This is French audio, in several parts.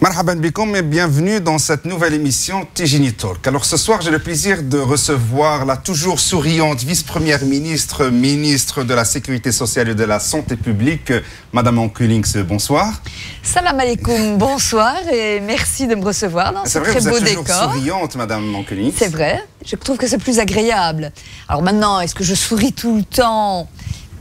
Marhaban bikoum et bienvenue dans cette nouvelle émission Tijini Talk. Alors ce soir, j'ai le plaisir de recevoir la toujours souriante vice-première ministre, ministre de la Sécurité sociale et de la Santé publique, Madame Onkelings. Bonsoir. Salam alaikum, bonsoir et merci de me recevoir dans ce très beau décor. Vous êtes toujours souriante, Madame Onkelings. C'est vrai, je trouve que c'est plus agréable. Alors maintenant, est-ce que je souris tout le temps ?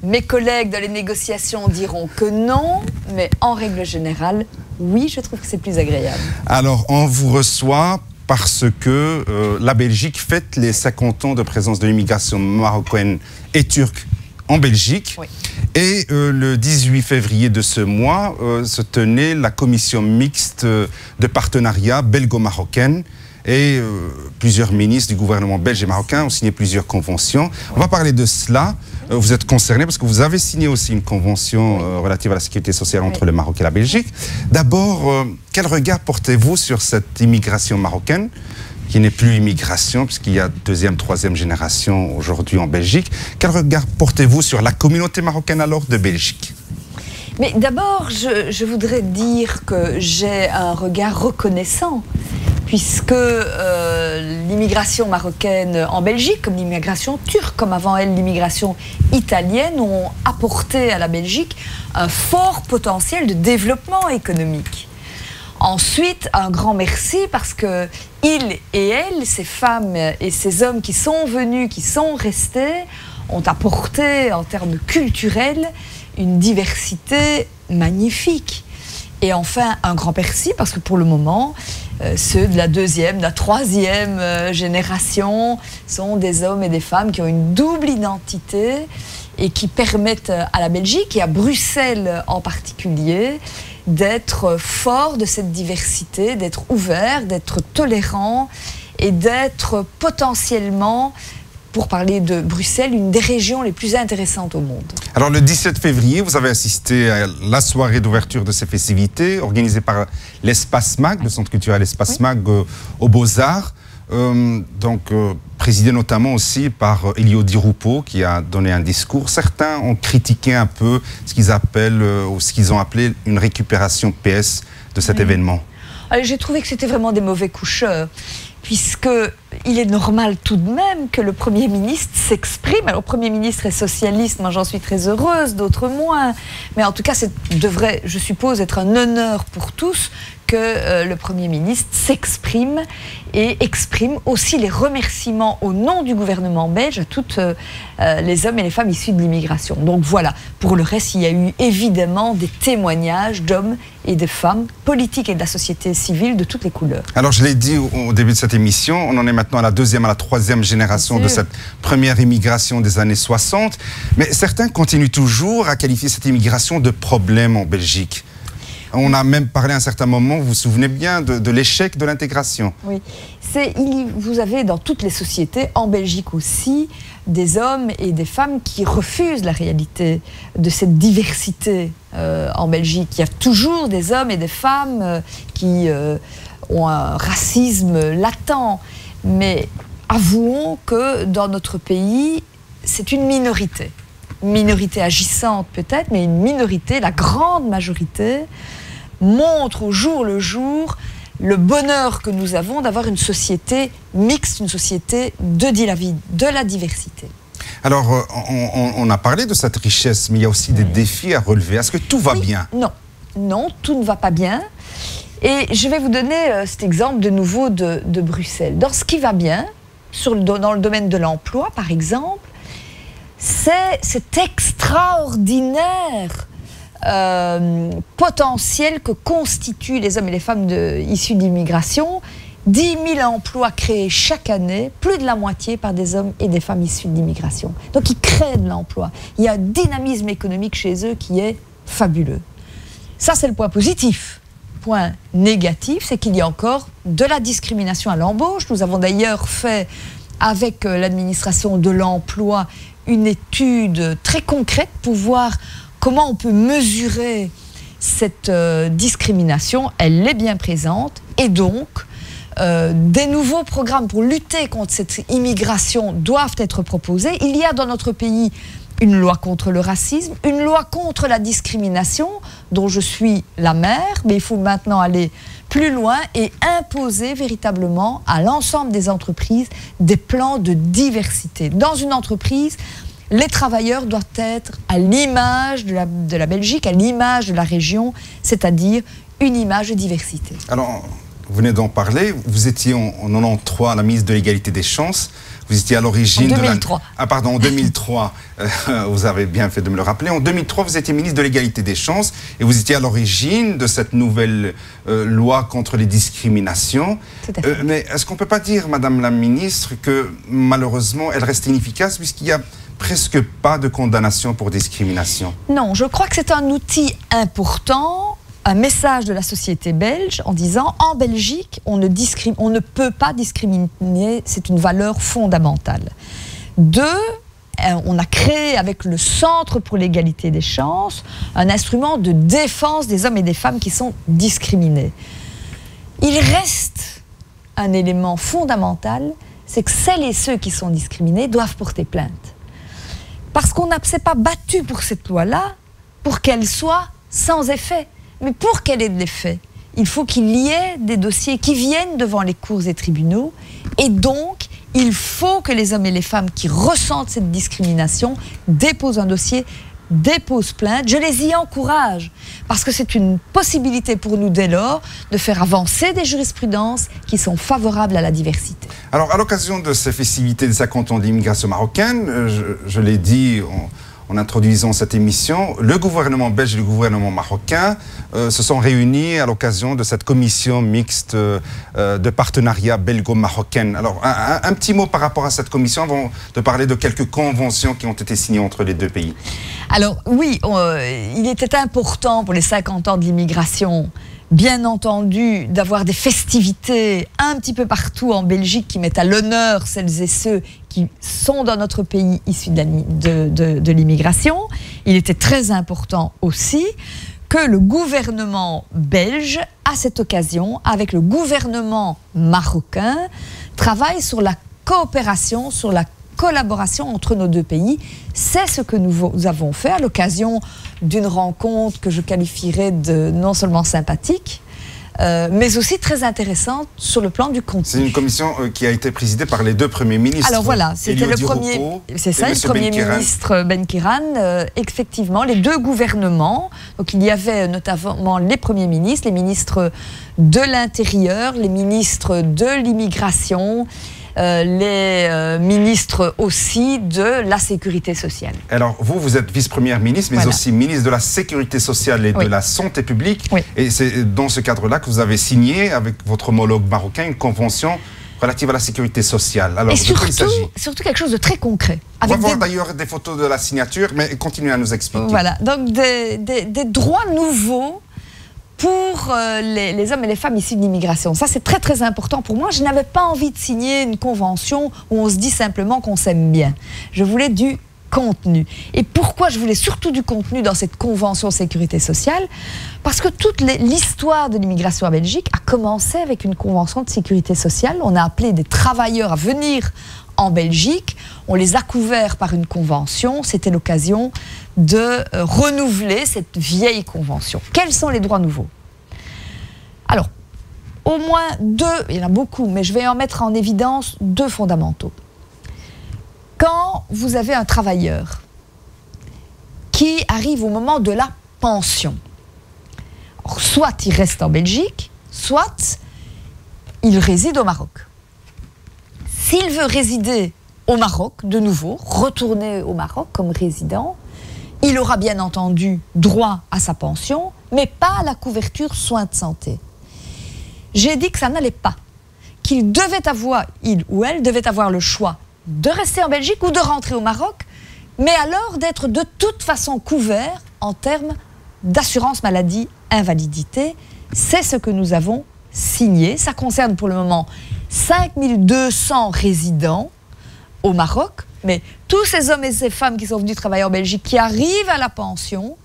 Mes collègues dans les négociations diront que non, mais en règle générale, oui, je trouve que c'est plus agréable. Alors, on vous reçoit parce que la Belgique fête les 50 ans de présence de l'immigration marocaine et turque en Belgique. Oui. Et le 18 février de ce mois se tenait la commission mixte de partenariat belgo-marocaine. Et plusieurs ministres du gouvernement belge et marocain ont signé plusieurs conventions. On va parler de cela. Vous êtes concernés parce que vous avez signé aussi une convention relative à la sécurité sociale entre le Maroc et la Belgique. D'abord, quel regard portez-vous sur cette immigration marocaine, qui n'est plus immigration, puisqu'il y a deuxième, troisième génération aujourd'hui en Belgique. Quel regard portez-vous sur la communauté marocaine alors de Belgique ? Mais d'abord, je voudrais dire que j'ai un regard reconnaissant, puisque l'immigration marocaine en Belgique, comme l'immigration turque, comme avant elle l'immigration italienne, ont apporté à la Belgique un fort potentiel de développement économique. Ensuite, un grand merci parce que ils et elles, ces femmes et ces hommes qui sont venus, qui sont restés, ont apporté en termes culturels une diversité magnifique. Et enfin, un grand merci parce que pour le moment, ceux de la deuxième, de la troisième génération sont des hommes et des femmes qui ont une double identité et qui permettent à la Belgique et à Bruxelles en particulier d'être forts de cette diversité, d'être ouverts, d'être tolérants et d'être potentiellement, pour parler de Bruxelles, une des régions les plus intéressantes au monde. Alors le 17 février, vous avez assisté à la soirée d'ouverture de ces festivités organisée par l'Espace MAG, le Centre culturel Espace MAG aux Beaux-Arts, présidé notamment aussi par Elio Di Rupo qui a donné un discours. Certains ont critiqué un peu ce qu'ils appellent ou ce qu'ils ont appelé une récupération PS de cet événement. J'ai trouvé que c'était vraiment des mauvais coucheurs, puisqu'il est normal tout de même que le Premier ministre s'exprime. Alors, le Premier ministre est socialiste, moi j'en suis très heureuse, d'autres moins. Mais en tout cas, ça devrait, je suppose, être un honneur pour tous que le Premier ministre s'exprime et exprime aussi les remerciements au nom du gouvernement belge à toutes les hommes et les femmes issus de l'immigration. Donc voilà, pour le reste, il y a eu évidemment des témoignages d'hommes et de femmes politiques et de la société civile de toutes les couleurs. Alors je l'ai dit au début de cette émission, on en est maintenant à la deuxième, à la troisième génération de cette première immigration des années 60. Mais certains continuent toujours à qualifier cette immigration de problème en Belgique. On a même parlé à un certain moment, vous vous souvenez bien, de l'échec de l'intégration. Oui, vous avez dans toutes les sociétés, en Belgique aussi, des hommes et des femmes qui refusent la réalité de cette diversité en Belgique. Il y a toujours des hommes et des femmes qui ont un racisme latent. Mais avouons que dans notre pays, c'est une minorité. Une minorité agissante peut-être, mais une minorité, la grande majorité, montre au jour le jour le bonheur que nous avons d'avoir une société mixte, une société de la diversité. Alors, on a parlé de cette richesse, mais il y a aussi des défis à relever. Est-ce que tout va bien ? Non, tout ne va pas bien. Et je vais vous donner cet exemple de nouveau de Bruxelles. Dans ce qui va bien, dans le domaine de l'emploi par exemple, c'est cet extraordinaire potentiel que constituent les hommes et les femmes issus d'immigration. 10 000 emplois créés chaque année, plus de la moitié par des hommes et des femmes issus d'immigration. Donc ils créent de l'emploi. Il y a un dynamisme économique chez eux qui est fabuleux. Ça, c'est le point positif. Point négatif, c'est qu'il y a encore de la discrimination à l'embauche. Nous avons d'ailleurs fait, avec l'administration de l'emploi, une étude très concrète pour voir comment on peut mesurer cette discrimination. Elle est bien présente et donc des nouveaux programmes pour lutter contre cette immigration doivent être proposés. Il y a dans notre pays une loi contre le racisme, une loi contre la discrimination, dont je suis la mère, mais il faut maintenant aller plus loin et imposer véritablement à l'ensemble des entreprises des plans de diversité. Dans une entreprise, les travailleurs doivent être à l'image de la Belgique, à l'image de la région, c'est-à-dire une image de diversité. Alors, vous venez d'en parler, vous étiez en 93 à la ministre de l'égalité des chances. Vous étiez à l'origine de 2003. En 2003, vous avez bien fait de me le rappeler. En 2003, vous étiez ministre de l'égalité des chances et vous étiez à l'origine de cette nouvelle loi contre les discriminations. Mais est-ce qu'on ne peut pas dire, Madame la ministre, que malheureusement, elle reste inefficace puisqu'il n'y a presque pas de condamnation pour discrimination? Non, je crois que c'est un outil important, un message de la société belge en disant en Belgique, on ne peut pas discriminer, c'est une valeur fondamentale. Deux, on a créé avec le Centre pour l'égalité des chances un instrument de défense des hommes et des femmes qui sont discriminés. Il reste un élément fondamental, c'est que celles et ceux qui sont discriminés doivent porter plainte. Parce qu'on ne s'est pas battu pour cette loi-là, pour qu'elle soit sans effet. Mais pour qu'elle ait de l'effet, il faut qu'il y ait des dossiers qui viennent devant les cours et tribunaux. Et donc, il faut que les hommes et les femmes qui ressentent cette discrimination déposent un dossier, déposent plainte. Je les y encourage, parce que c'est une possibilité pour nous dès lors de faire avancer des jurisprudences qui sont favorables à la diversité. Alors, à l'occasion de ces festivités des 50 ans d'immigration marocaine, je l'ai dit en introduisant cette émission, le gouvernement belge et le gouvernement marocain se sont réunis à l'occasion de cette commission mixte de partenariat belgo-marocaine. Alors, un petit mot par rapport à cette commission avant de parler de quelques conventions qui ont été signées entre les deux pays. Alors, oui, il était important pour les 50 ans de l'immigration, bien entendu, d'avoir des festivités un petit peu partout en Belgique qui mettent à l'honneur celles et ceux qui sont dans notre pays issus de l'immigration. Il était très important aussi que le gouvernement belge, à cette occasion, avec le gouvernement marocain, travaille sur la coopération, sur la collaboration entre nos deux pays. C'est ce que nous avons fait à l'occasion d'une rencontre que je qualifierais de non seulement sympathique, mais aussi très intéressante sur le plan du contenu. C'est une commission qui a été présidée par les deux premiers ministres. Alors voilà, c'était le premier ministre Benkiran, effectivement, les deux gouvernements. Donc il y avait notamment les premiers ministres, les ministres de l'Intérieur, les ministres de l'Immigration, les ministres aussi de la Sécurité sociale. Alors, vous êtes vice-première ministre, mais aussi ministre de la Sécurité sociale et de la Santé publique. Oui. Et c'est dans ce cadre-là que vous avez signé, avec votre homologue marocain, une convention relative à la sécurité sociale. Alors, et surtout quelque chose de très concret. On va voir d'ailleurs des photos de la signature, mais continuez à nous expliquer. Voilà, donc des droits nouveaux pour les hommes et les femmes issus de l'immigration. Ça, c'est très, très important pour moi. Je n'avais pas envie de signer une convention où on se dit simplement qu'on s'aime bien. Je voulais du contenu. Et pourquoi je voulais surtout du contenu dans cette convention sécurité sociale? Parce que toute l'histoire de l'immigration en Belgique a commencé avec une convention de sécurité sociale. On a appelé des travailleurs à venir en Belgique. On les a couverts par une convention. C'était l'occasion de renouveler cette vieille convention. Quels sont les droits nouveaux? Alors, au moins deux, il y en a beaucoup, mais je vais en mettre en évidence deux fondamentaux. Quand vous avez un travailleur qui arrive au moment de la pension, alors, soit il reste en Belgique, soit il réside au Maroc. S'il veut résider au Maroc, de nouveau, retourner au Maroc comme résident, il aura bien entendu droit à sa pension, mais pas à la couverture soins de santé. J'ai dit que ça n'allait pas, qu'il devait avoir, il ou elle devait avoir le choix de rester en Belgique ou de rentrer au Maroc, mais alors d'être de toute façon couvert en termes d'assurance maladie, invalidité. C'est ce que nous avons signé. Ça concerne pour le moment 5200 résidents au Maroc, mais tous ces hommes et ces femmes qui sont venus travailler en Belgique, qui arrivent à la pension,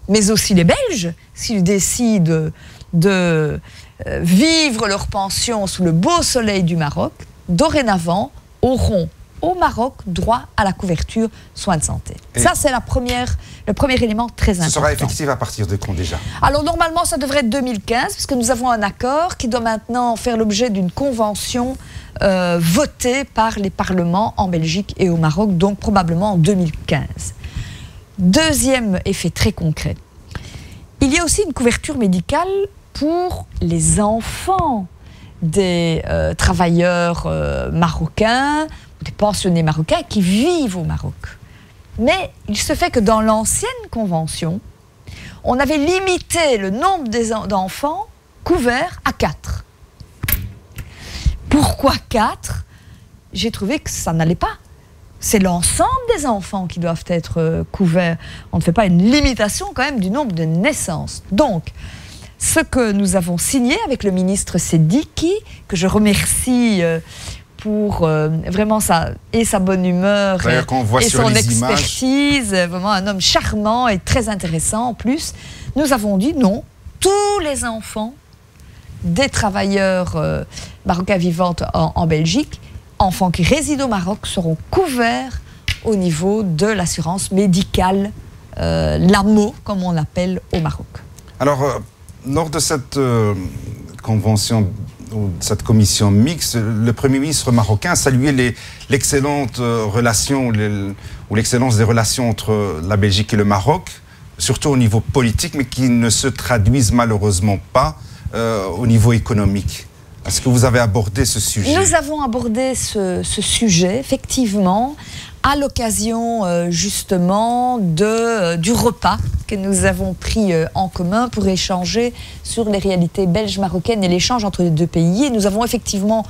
mais aussi les Belges, s'ils décident de vivre leur pension sous le beau soleil du Maroc, dorénavant auront au Maroc droit à la couverture soins de santé. Et ça, c'est le premier élément très important. Ce sera effectif à partir de quand déjà? Alors normalement, ça devrait être 2015, puisque nous avons un accord qui doit maintenant faire l'objet d'une convention votée par les parlements en Belgique et au Maroc, donc probablement en 2015. Deuxième effet très concret, il y a aussi une couverture médicale pour les enfants des travailleurs marocains, des pensionnés marocains qui vivent au Maroc. Mais il se fait que dans l'ancienne convention, on avait limité le nombre d'enfants couverts à 4. Pourquoi 4? J'ai trouvé que ça n'allait pas. C'est l'ensemble des enfants qui doivent être couverts. On ne fait pas une limitation quand même du nombre de naissances. Donc, ce que nous avons signé avec le ministre Sediki, que je remercie pour vraiment sa bonne humeur et son expertise, vraiment un homme charmant et très intéressant en plus, nous avons dit non, tous les enfants des travailleurs marocains vivant en Belgique, enfants qui résident au Maroc, seront couverts au niveau de l'assurance médicale, l'AMO, comme on l'appelle au Maroc. Alors, lors de cette convention, cette commission mixte, le Premier ministre marocain a salué l'excellente relation ou l'excellence des relations entre la Belgique et le Maroc, surtout au niveau politique, mais qui ne se traduisent malheureusement pas au niveau économique. Est-ce que vous avez abordé ce sujet? Nous avons abordé ce sujet, effectivement, à l'occasion justement du repas que nous avons pris en commun pour échanger sur les réalités belges-marocaines et l'échange entre les deux pays. Et nous avons effectivement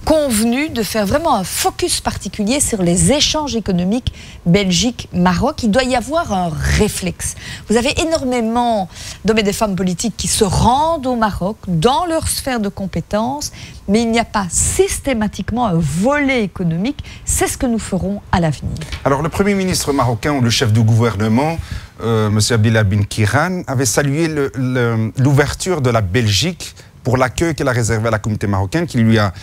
convenu de faire vraiment un focus particulier sur les échanges économiques Belgique-Maroc. Il doit y avoir un réflexe. Vous avez énormément d'hommes et de femmes politiques qui se rendent au Maroc dans leur sphère de compétences, mais il n'y a pas systématiquement un volet économique. C'est ce que nous ferons à l'avenir. Alors le Premier ministre marocain ou le chef du gouvernement, M. Abdellah Ben Kiran, avait salué l'ouverture de la Belgique pour l'accueil qu'elle a réservé à la communauté marocaine, qui lui a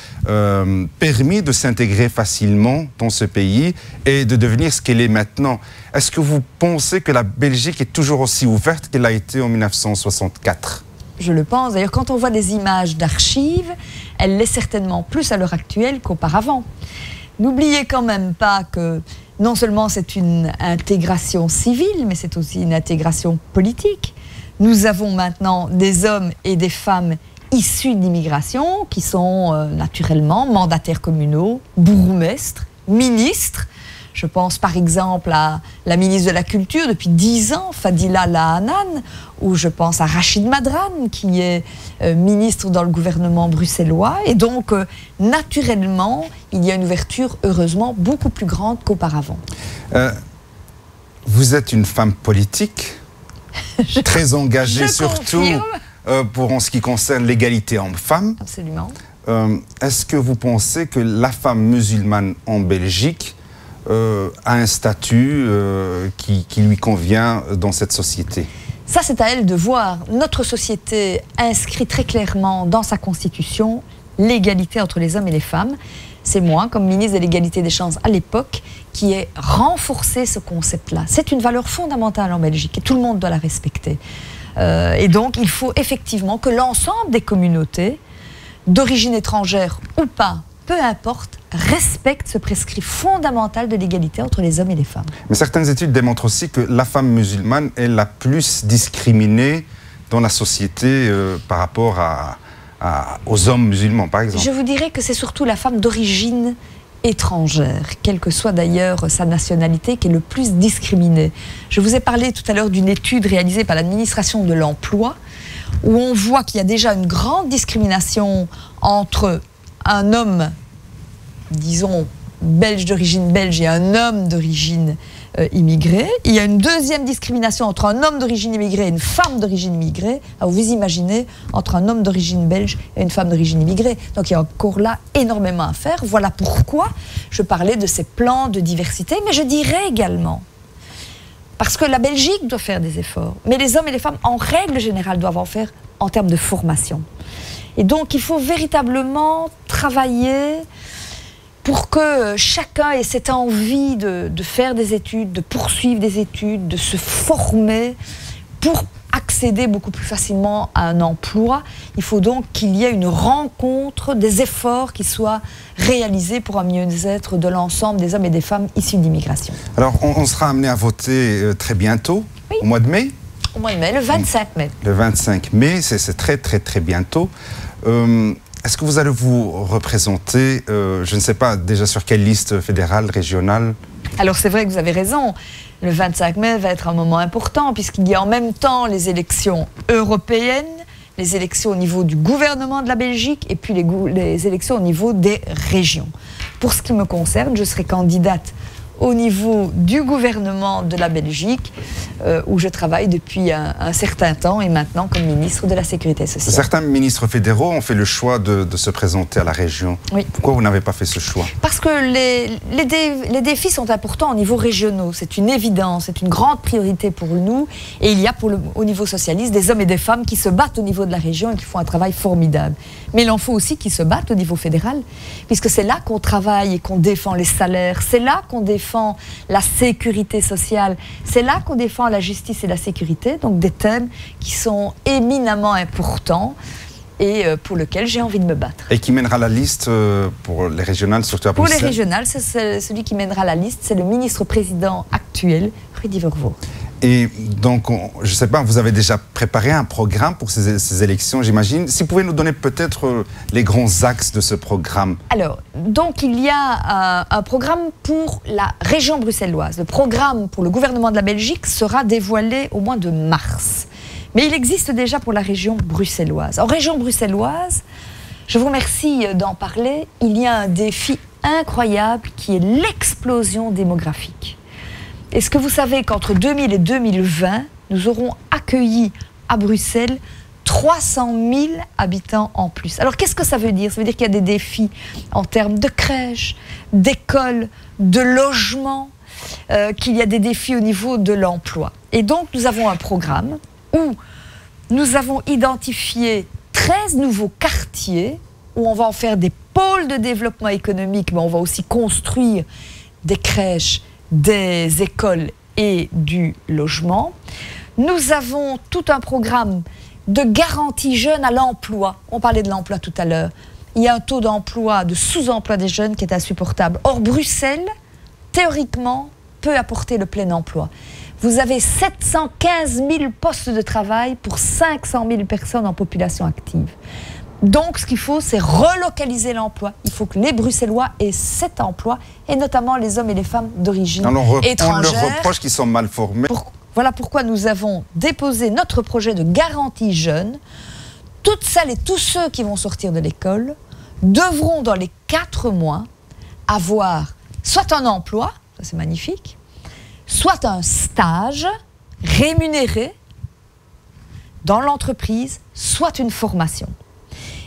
permis de s'intégrer facilement dans ce pays et de devenir ce qu'elle est maintenant. Est-ce que vous pensez que la Belgique est toujours aussi ouverte qu'elle a été en 1964 ? Je le pense. D'ailleurs, quand on voit des images d'archives, elle l'est certainement plus à l'heure actuelle qu'auparavant. N'oubliez quand même pas que non seulement c'est une intégration civile, mais c'est aussi une intégration politique. Nous avons maintenant des hommes et des femmes issus de l'immigration, qui sont naturellement mandataires communaux, bourgmestres, ministres. Je pense par exemple à la ministre de la Culture depuis 10 ans, Fadila Lahanan, ou je pense à Rachid Madran, qui est ministre dans le gouvernement bruxellois. Et donc, naturellement, il y a une ouverture, heureusement, beaucoup plus grande qu'auparavant. Vous êtes une femme politique, très engagée surtout pour en ce qui concerne l'égalité homme-femme. Absolument. Est-ce que vous pensez que la femme musulmane en Belgique a un statut qui lui convient dans cette société? Ça, c'est à elle de voir. Notre société inscrit très clairement dans sa constitution l'égalité entre les hommes et les femmes. C'est moi, comme ministre de l'égalité des chances à l'époque, qui ai renforcé ce concept-là. C'est une valeur fondamentale en Belgique et tout le monde doit la respecter. Et donc, il faut effectivement que l'ensemble des communautés, d'origine étrangère ou pas, peu importe, respectent ce prescrit fondamental de l'égalité entre les hommes et les femmes. Mais certaines études démontrent aussi que la femme musulmane est la plus discriminée dans la société par rapport aux hommes musulmans, par exemple. Je vous dirais que c'est surtout la femme d'origine étrangère, quelle que soit d'ailleurs sa nationalité, qui est le plus discriminée. Je vous ai parlé tout à l'heure d'une étude réalisée par l'administration de l'emploi, où on voit qu'il y a déjà une grande discrimination entre un homme, disons, belge d'origine belge et un homme d'origine immigrée. Il y a une deuxième discrimination entre un homme d'origine immigrée et une femme d'origine immigrée. Alors vous imaginez, entre un homme d'origine belge et une femme d'origine immigrée. Donc il y a encore là énormément à faire. Voilà pourquoi je parlais de ces plans de diversité. Mais je dirais également, parce que la Belgique doit faire des efforts, mais les hommes et les femmes, en règle générale, doivent en faire en termes de formation. Et donc il faut véritablement travailler pour que chacun ait cette envie de faire des études, de poursuivre des études, de se former pour accéder beaucoup plus facilement à un emploi. Il faut donc qu'il y ait une rencontre, des efforts qui soient réalisés pour un mieux-être de l'ensemble des hommes et des femmes issus d'immigration. Alors, on sera amené à voter très bientôt, oui. Au mois de mai. Au mois de mai, le 25 mai. Le 25 mai, c'est très, très, très bientôt. Est-ce que vous allez vous représenter, je ne sais pas, déjà sur quelle liste fédérale, régionale? Alors, c'est vrai que vous avez raison. Le 25 mai va être un moment important puisqu'il y a en même temps les élections européennes, les élections au niveau du gouvernement de la Belgique et puis les élections au niveau des régions. Pour ce qui me concerne, je serai candidate au niveau du gouvernement de la Belgique, où je travaille depuis un certain temps et maintenant comme ministre de la Sécurité sociale. Certains ministres fédéraux ont fait le choix de se présenter à la région. Oui. Pourquoi vous n'avez pas fait ce choix? Parce que les défis sont importants au niveau régional. C'est une évidence, c'est une grande priorité pour nous. Et il y a au niveau socialiste des hommes et des femmes qui se battent au niveau de la région et qui font un travail formidable. Mais il en faut aussi qui se battent au niveau fédéral, puisque c'est là qu'on travaille et qu'on défend les salaires, c'est là qu'on défend la sécurité sociale, c'est là qu'on défend la justice et la sécurité, donc des thèmes qui sont éminemment importants et pour lesquels j'ai envie de me battre. Et qui mènera la liste pour les régionales, surtout à Bruxelles? Pour les régionales, c'est celui qui mènera la liste, c'est le ministre-président actuel, Rudy Vervoort. Et donc, je ne sais pas, vous avez déjà préparé un programme pour ces élections, j'imagine. Si vous pouvez nous donner peut-être les grands axes de ce programme. Alors, donc il y a un programme pour la région bruxelloise. Le programme pour le gouvernement de la Belgique sera dévoilé au mois de mars. Mais il existe déjà pour la région bruxelloise. En région bruxelloise, je vous remercie d'en parler, il y a un défi incroyable qui est l'explosion démographique. Est-ce que vous savez qu'entre 2000 et 2020, nous aurons accueilli à Bruxelles 300 000 habitants en plus? Alors qu'est-ce que ça veut dire? Ça veut dire qu'il y a des défis en termes de crèches, d'écoles, de logements, qu'il y a des défis au niveau de l'emploi. Et donc nous avons un programme où nous avons identifié 13 nouveaux quartiers où on va en faire des pôles de développement économique, mais on va aussi construire des crèches, des écoles et du logement. Nous avons tout un programme de garantie jeunes à l'emploi. On parlait de l'emploi tout à l'heure. Il y a un taux d'emploi, de sous-emploi des jeunes qui est insupportable. Or, Bruxelles, théoriquement, peut apporter le plein emploi. Vous avez 715 000 postes de travail pour 500 000 personnes en population active. Donc, ce qu'il faut, c'est relocaliser l'emploi. Il faut que les Bruxellois aient cet emploi, et notamment les hommes et les femmes d'origine étrangère. On leur reproche qu'ils sont mal formés. Voilà pourquoi nous avons déposé notre projet de garantie jeune. Toutes celles et tous ceux qui vont sortir de l'école devront, dans les 4 mois, avoir soit un emploi, ça c'est magnifique, soit un stage rémunéré dans l'entreprise, soit une formation.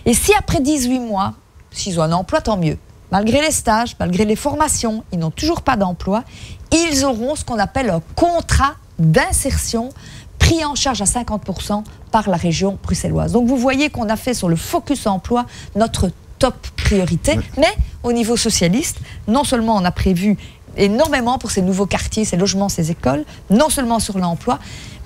Et si après 18 mois, s'ils ont un emploi, tant mieux. Malgré les stages, malgré les formations, ils n'ont toujours pas d'emploi, ils auront ce qu'on appelle un contrat d'insertion pris en charge à 50% par la région bruxelloise. Donc vous voyez qu'on a fait sur le focus emploi notre top priorité, mais au niveau socialiste, non seulement on a prévu énormément pour ces nouveaux quartiers, ces logements, ces écoles, non seulement sur l'emploi,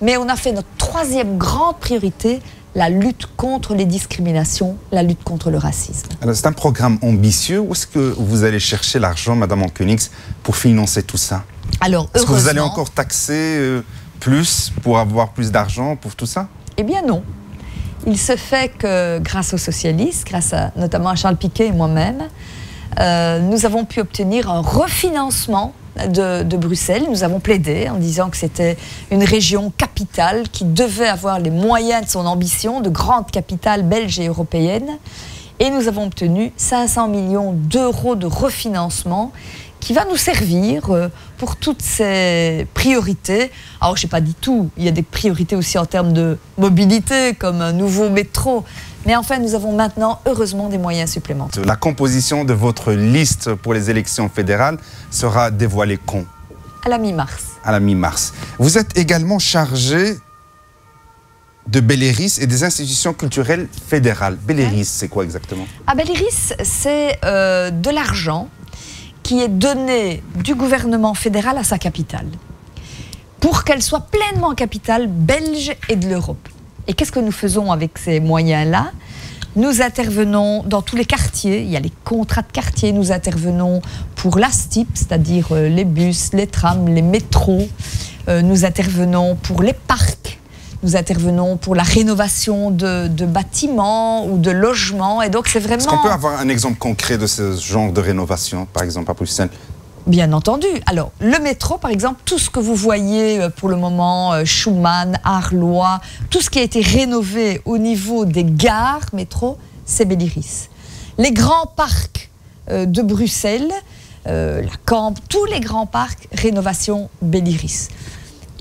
mais on a fait notre 3e grande priorité, la lutte contre les discriminations, la lutte contre le racisme. Alors c'est un programme ambitieux. Où est-ce que vous allez chercher l'argent, Madame Ankenix, pour financer tout ça? Alors, est-ce que vous allez encore taxer plus pour avoir plus d'argent pour tout ça? Eh bien non. Il se fait que grâce aux socialistes, grâce notamment à Charles Piquet et moi-même, nous avons pu obtenir un refinancement de Bruxelles. Nous avons plaidé en disant que c'était une région capitale qui devait avoir les moyens de son ambition de grande capitale belge et européenne. Et nous avons obtenu 500 millions d'euros de refinancement qui va nous servir pour toutes ces priorités. Alors, je n'ai pas dit tout, il y a des priorités aussi en termes de mobilité, comme un nouveau métro. Mais enfin, nous avons maintenant, heureusement, des moyens supplémentaires. La composition de votre liste pour les élections fédérales sera dévoilée quand? À la mi-mars. À la mi-mars. Vous êtes également chargé de Belléris et des institutions culturelles fédérales. Belléris, c'est quoi exactement? À Belléris, c'est de l'argent qui est donné du gouvernement fédéral à sa capitale, pour qu'elle soit pleinement capitale belge et de l'Europe. Et qu'est-ce que nous faisons avec ces moyens-là? Nous intervenons dans tous les quartiers, il y a les contrats de quartier, nous intervenons pour l'ASTIP, c'est-à-dire les bus, les trams, les métros, nous intervenons pour les parcs, nous intervenons pour la rénovation de bâtiments ou de logements, et donc c'est vraiment... Est-ce qu'on peut avoir un exemple concret de ce genre de rénovation, par exemple, à Bruxelles? Bien entendu. Alors, le métro, par exemple, tout ce que vous voyez pour le moment, Schumann, Arlois, tout ce qui a été rénové au niveau des gares métro, c'est Belliris. Les grands parcs de Bruxelles, la Camp, tous les grands parcs, rénovation Belliris.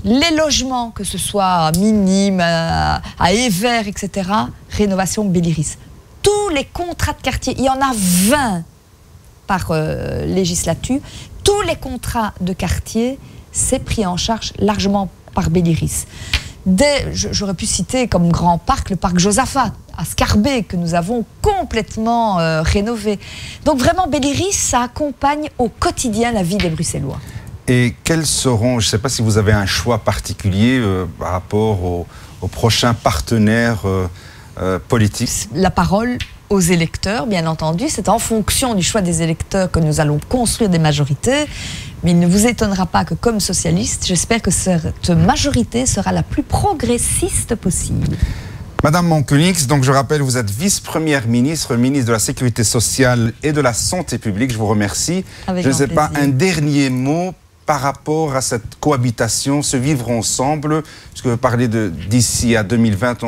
Les logements, que ce soit à Minimes, à Evere, etc., rénovation Belliris. Tous les contrats de quartier, il y en a 20 par législature. Tous les contrats de quartier, c'est pris en charge largement par Belliris. J'aurais pu citer comme grand parc le parc Josaphat à Scarbeck, que nous avons complètement rénové. Donc vraiment, Belliris, ça accompagne au quotidien la vie des Bruxellois. Et quels seront, je ne sais pas si vous avez un choix particulier par rapport aux prochains partenaires politiques? La parole aux électeurs, bien entendu. C'est en fonction du choix des électeurs que nous allons construire des majorités. Mais il ne vous étonnera pas que, comme socialiste, j'espère que cette majorité sera la plus progressiste possible. Madame Monkenix, donc je rappelle, vous êtes vice-première ministre, ministre de la Sécurité sociale et de la Santé publique. Je vous remercie. Avec je ne sais plaisir. pas, un dernier mot par rapport à cette cohabitation, ce vivre ensemble, puisque vous parlez d'ici à 2020,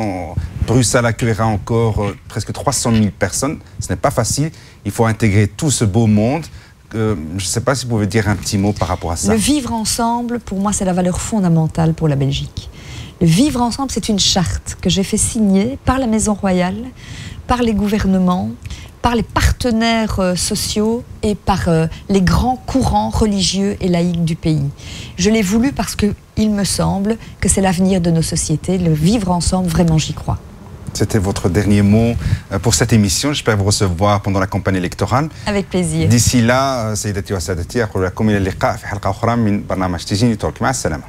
Bruxelles accueillera encore presque 300 000 personnes. Ce n'est pas facile, il faut intégrer tout ce beau monde. Je ne sais pas si vous pouvez dire un petit mot par rapport à ça. Le vivre ensemble, pour moi, c'est la valeur fondamentale pour la Belgique. Le vivre ensemble, c'est une charte que j'ai fait signer par la Maison Royale, par les gouvernements, par les partenaires sociaux et par les grands courants religieux et laïques du pays. Je l'ai voulu parce qu'il me semble que c'est l'avenir de nos sociétés. Le vivre ensemble, vraiment, j'y crois. C'était votre dernier mot pour cette émission. J'espère vous recevoir pendant la campagne électorale. Avec plaisir. D'ici là, سيدتي وسادتي أقول لكم إلى اللقاء في حلقة أخرى من برنامج تيجيني توك. مع السلامة.